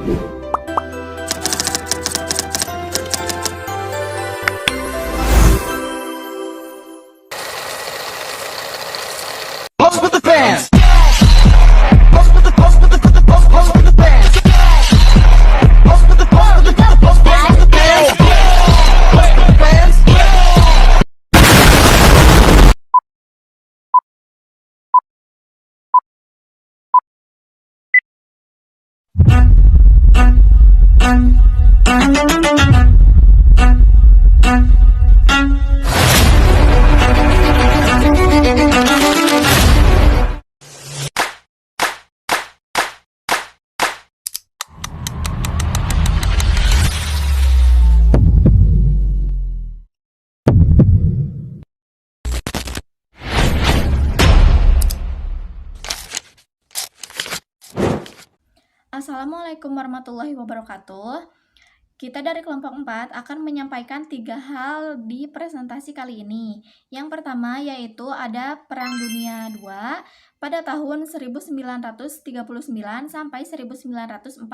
Pose with the fans. Pose with the pose with the pose with the pose with the fans. Pose with the pose with the pose with the fans. Pose with the fans. Assalamualaikum warahmatullahi wabarakatuh. Kita dari kelompok 4 akan menyampaikan 3 hal di presentasi kali ini. Yang pertama yaitu ada Perang Dunia II pada tahun 1939 sampai 1945.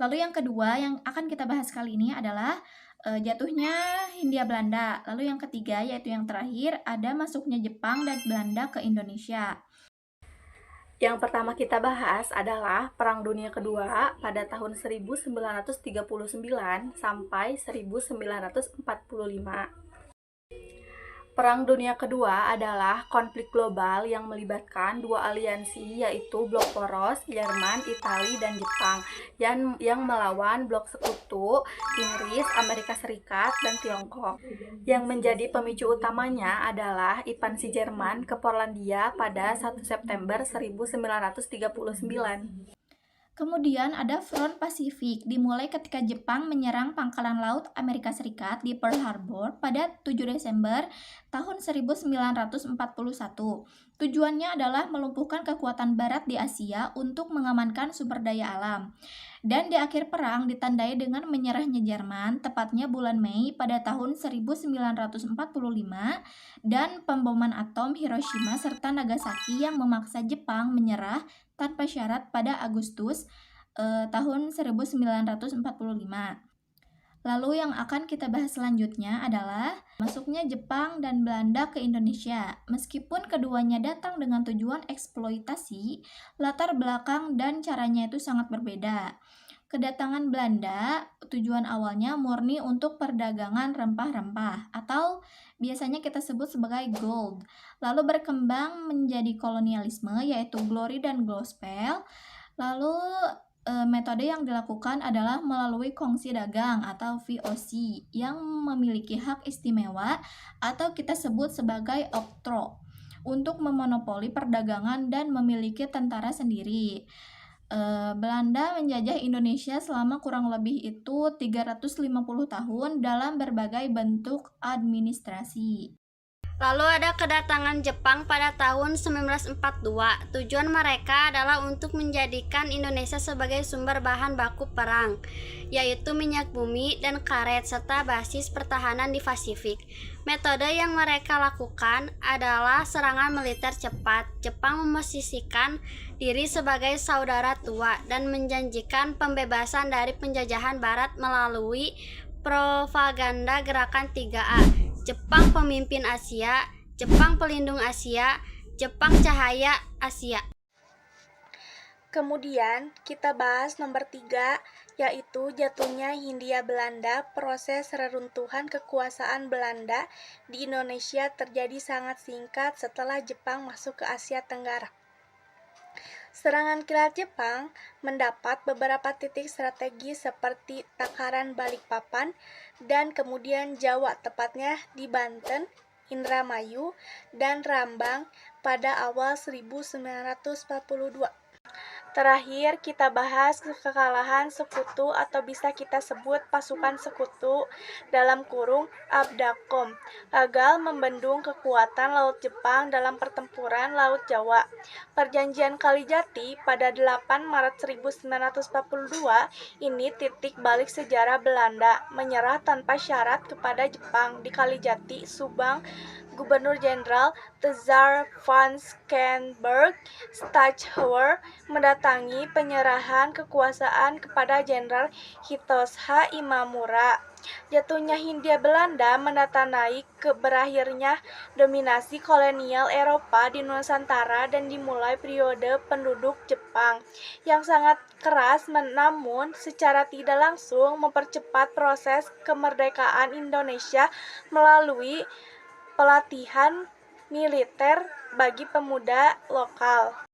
Lalu yang kedua yang akan kita bahas kali ini adalah jatuhnya Hindia Belanda. Lalu yang ketiga yaitu yang terakhir ada masuknya Jepang dan Belanda ke Indonesia. Yang pertama kita bahas adalah Perang Dunia Kedua pada tahun 1939 sampai 1945. Perang Dunia Kedua adalah konflik global yang melibatkan dua aliansi yaitu blok poros Jerman, Italia, dan Jepang yang melawan blok sekutu Inggris, Amerika Serikat, dan Tiongkok. Yang menjadi pemicu utamanya adalah invasi Jerman ke Polandia pada 1 September 1939. Kemudian ada Front Pasifik, dimulai ketika Jepang menyerang pangkalan laut Amerika Serikat di Pearl Harbor pada 7 Desember tahun 1941. Tujuannya adalah melumpuhkan kekuatan Barat di Asia untuk mengamankan sumber daya alam. Dan di akhir perang ditandai dengan menyerahnya Jerman, tepatnya bulan Mei pada tahun 1945, dan pemboman atom Hiroshima serta Nagasaki yang memaksa Jepang menyerah tanpa syarat pada Agustus tahun 1945. Lalu yang akan kita bahas selanjutnya adalah masuknya Jepang dan Belanda ke Indonesia. Meskipun keduanya datang dengan tujuan eksploitasi, latar belakang dan caranya itu sangat berbeda. Kedatangan Belanda, tujuan awalnya murni untuk perdagangan rempah-rempah atau biasanya kita sebut sebagai gold. Lalu berkembang menjadi kolonialisme yaitu Glory dan Gospel. Lalu metode yang dilakukan adalah melalui kongsi dagang atau VOC yang memiliki hak istimewa atau kita sebut sebagai oktro untuk memonopoli perdagangan dan memiliki tentara sendiri. Belanda menjajah Indonesia selama kurang lebih itu 350 tahun dalam berbagai bentuk administrasi. Lalu ada kedatangan Jepang pada tahun 1942. Tujuan mereka adalah untuk menjadikan Indonesia sebagai sumber bahan baku perang, yaitu minyak bumi dan karet serta basis pertahanan di Pasifik. Metode yang mereka lakukan adalah serangan militer cepat. Jepang memosisikan diri sebagai saudara tua dan menjanjikan pembebasan dari penjajahan Barat melalui propaganda gerakan 3A. Jepang Pemimpin Asia, Jepang Pelindung Asia, Jepang Cahaya Asia. Kemudian kita bahas nomor 3, yaitu jatuhnya Hindia Belanda. Proses reruntuhan kekuasaan Belanda di Indonesia terjadi sangat singkat setelah Jepang masuk ke Asia Tenggara. Serangan kilat Jepang mendapat beberapa titik strategis seperti Takaran Balikpapan dan kemudian Jawa, tepatnya di Banten, Indramayu, dan Rambang pada awal 1942. Terakhir kita bahas kekalahan sekutu atau bisa kita sebut pasukan sekutu dalam kurung Abdakom gagal membendung kekuatan Laut Jepang dalam pertempuran Laut Jawa. Perjanjian Kalijati pada 8 Maret 1942 ini titik balik sejarah Belanda menyerah tanpa syarat kepada Jepang di Kalijati, Subang, Gubernur Jenderal Tzar van Skenberg Stachauer mendatangi penyerahan kekuasaan kepada Jenderal Hitotsa Imamura. Jatuhnya Hindia Belanda menandai berakhirnya dominasi kolonial Eropa di Nusantara dan dimulai periode penduduk Jepang yang sangat keras, namun secara tidak langsung mempercepat proses kemerdekaan Indonesia melalui pelatihan militer bagi pemuda lokal.